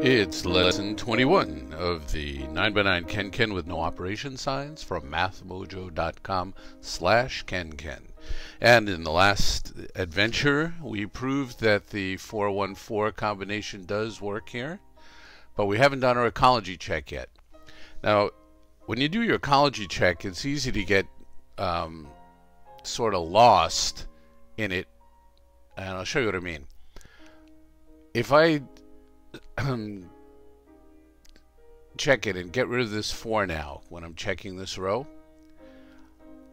It's lesson 21 of the 9x9 Kenken with no operation signs from mathmojo.com/Kenken. And in the last adventure, we proved that the 414 combination does work here, but we haven't done our ecology check yet. Now, when you do your ecology check, it's easy to get sort of lost in it, and I'll show you what I mean. If I check it and get rid of this 4 now when I'm checking this row,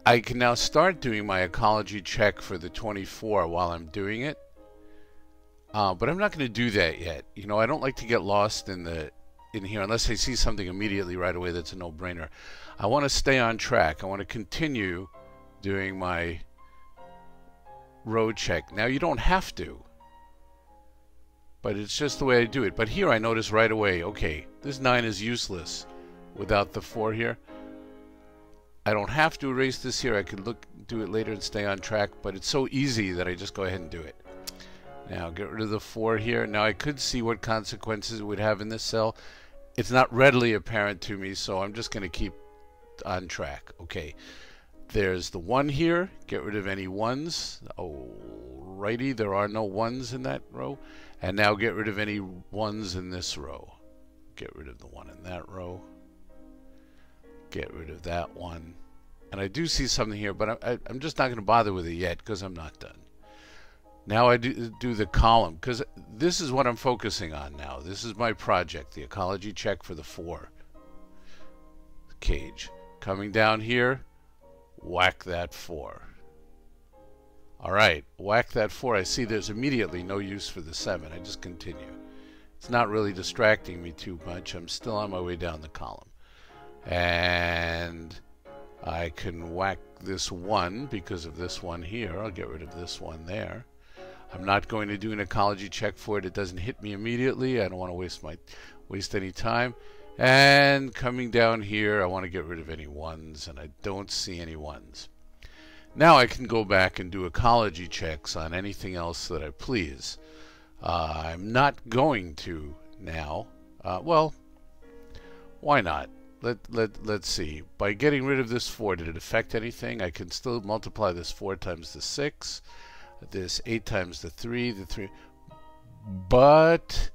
I can now start doing my ecology check for the 24 while I'm doing it, but I'm not going to do that yet. You know, I don't like to get lost in here unless I see something immediately right away that's a no-brainer. I want to stay on track. I want to continue doing my row check. Now, you don't have to, but it's just the way I do it. But here I notice right away, okay, this 9 is useless without the 4 here. I don't have to erase this here. I could do it later and stay on track, but it's so easy that I just go ahead and do it. Now get rid of the 4 here. Now I could see what consequences it would have in this cell. It's not readily apparent to me, so I'm just going to keep on track. Okay, there's the 1 here. Get rid of any 1s. Alrighty, there are no 1s in that row. And now get rid of any 1s in this row. Get rid of the 1 in that row. Get rid of that one. And I do see something here, but I'm just not going to bother with it yet because I'm not done. Now I do the column, because this is what I'm focusing on now. This is my project, the ecology check for the 4 cage. Coming down here, whack that 4. Alright, whack that 4. I see there's immediately no use for the 7. I just continue. It's not really distracting me too much. I'm still on my way down the column. And I can whack this 1 because of this 1 here. I'll get rid of this 1 there. I'm not going to do an ecology check for it. It doesn't hit me immediately. I don't want to waste any time. And coming down here, I want to get rid of any 1s, and I don't see any 1s. Now I can go back and do ecology checks on anything else that I please. I'm not going to now. Well, why not? Let's see. By getting rid of this 4, did it affect anything? I can still multiply this 4 times the 6, this 8 times the 3, but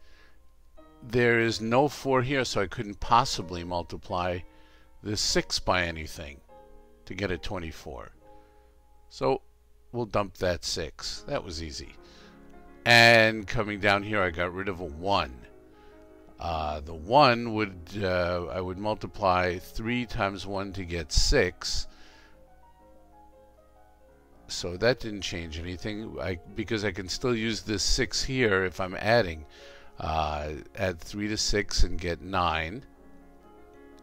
there is no 4 here, so I couldn't possibly multiply this 6 by anything to get a 24. So we'll dump that 6. That was easy. And coming down here, I got rid of a 1. The 1 would, I would multiply 3 times 1 to get 6. So that didn't change anything, because I can still use this 6 here if I'm adding. Add 3 to 6 and get 9.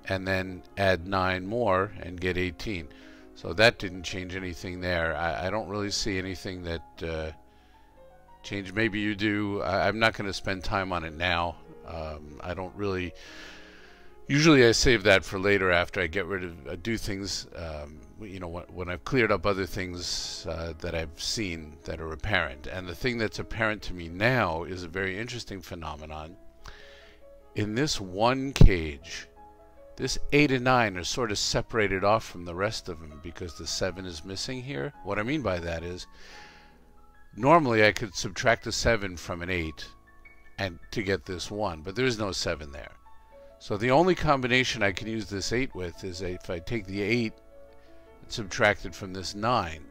And then add 9 more and get 18. So that didn't change anything there. I don't really see anything that changed. Maybe you do. I'm not going to spend time on it now. I don't really. Usually I save that for later after I get rid of, do things, you know, when I've cleared up other things that I've seen that are apparent. And the thing that's apparent to me now is a very interesting phenomenon. In this 1 cage, this 8 and 9 are sort of separated off from the rest of them because the 7 is missing here. What I mean by that is, normally I could subtract a 7 from an 8 and to get this 1, but there is no 7 there. So the only combination I can use this 8 with is if I take the 8 and subtract it from this 9,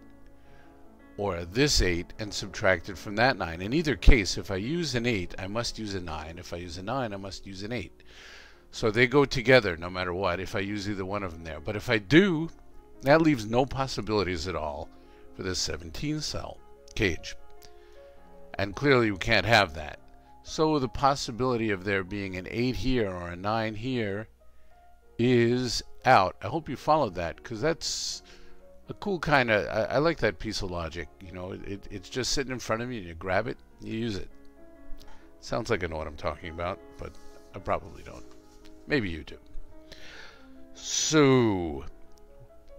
or this 8 and subtract it from that 9. In either case, if I use an 8, I must use a 9. If I use a 9, I must use an 8. So they go together no matter what if I use either one of them there. But if I do, that leaves no possibilities at all for this 17 cell cage. And clearly we can't have that. So the possibility of there being an 8 here or a 9 here is out. I hope you followed that, because that's a cool kind of, I like that piece of logic. You know, it's just sitting in front of you and you grab it, you use it. Sounds like I know what I'm talking about, but I probably don't. Maybe you do. So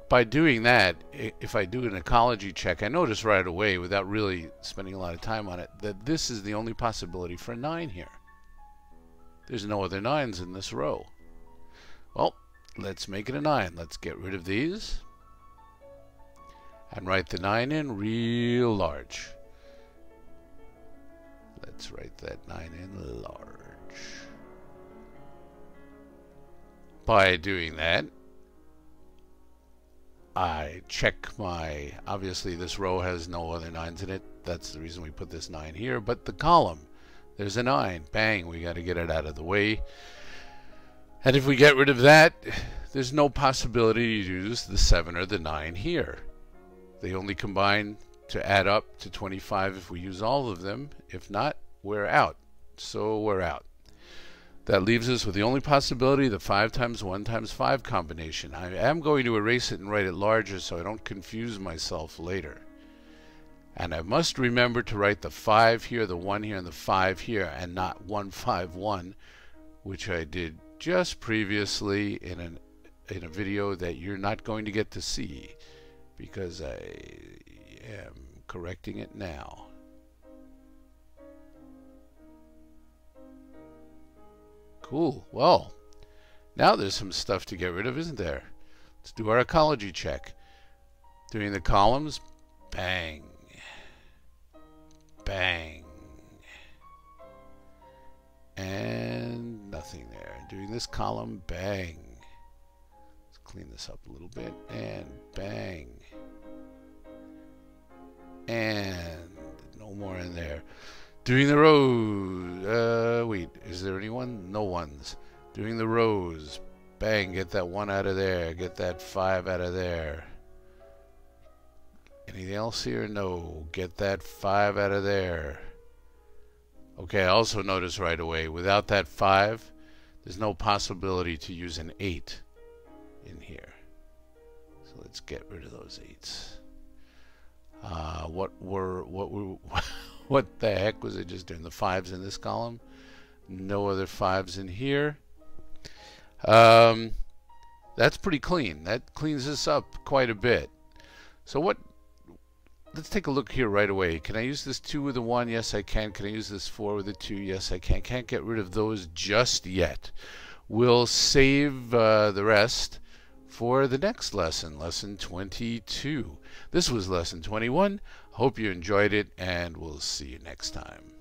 by doing that, if I do an ecology check, I notice right away, without really spending a lot of time on it, that this is the only possibility for a 9 here. There's no other 9s in this row. Well, let's make it a 9. Let's get rid of these and write the 9 in real large. Let's write that 9 in large. By doing that, I check my, obviously this row has no other 9s in it. That's the reason we put this 9 here. But the column, there's a 9. Bang, we got to get it out of the way. And if we get rid of that, there's no possibility to use the 7 or the 9 here. They only combine to add up to 25 if we use all of them. If not, we're out. So we're out. That leaves us with the only possibility, the 5 times 1 times 5 combination. I am going to erase it and write it larger so I don't confuse myself later. And I must remember to write the 5 here, the 1 here, and the 5 here, and not 1, 5, 1, which I did just previously in a video that you're not going to get to see because I am correcting it now. Cool. Well, now there's some stuff to get rid of, isn't there? Let's do our ecology check. Doing the columns, bang, bang, and nothing there. Doing this column, bang. Let's clean this up a little bit, and bang, and no more in there. Doing the rows, wait, is there anyone? No ones. Doing the rows, bang, get that 1 out of there, get that 5 out of there. Anything else here? No, get that 5 out of there. Okay, I also notice right away, without that 5, there's no possibility to use an 8 in here. So let's get rid of those 8s. What the heck was it just doing? The 5s in this column? No other 5s in here. That's pretty clean. That cleans this up quite a bit. So let's take a look here right away. Can I use this 2 with a 1? Yes, I can. Can I use this 4 with a 2? Yes, I can. Can't get rid of those just yet. We'll save the rest for the next lesson, lesson 22. This was lesson 21. Hope you enjoyed it, and we'll see you next time.